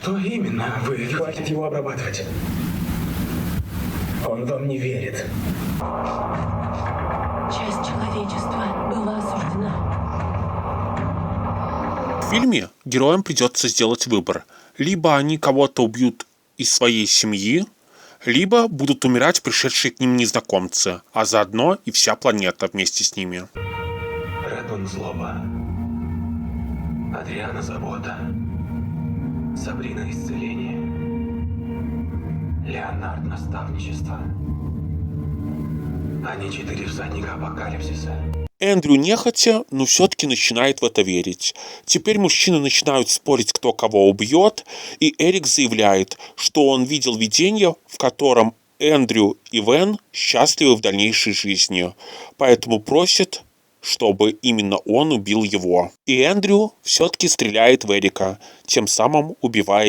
Что именно? Вы хватит его обрабатывать. Он вам не верит. Часть человечества была осуждена. В фильме героям придется сделать выбор. Либо они кого-то убьют из своей семьи, либо будут умирать пришедшие к ним незнакомцы, а заодно и вся планета вместе с ними. Редмонд — злоба. Адриана — забота. Сабрина — исцеление. Леонард — наставничество. Они 4 всадника апокалипсиса. Эндрю нехотя, но все-таки начинает в это верить. Теперь мужчины начинают спорить, кто кого убьет, и Эрик заявляет, что он видел видение, в котором Эндрю и Вен счастливы в дальнейшей жизни, поэтому просит, чтобы именно он убил его. И Эндрю все-таки стреляет в Эрика, тем самым убивая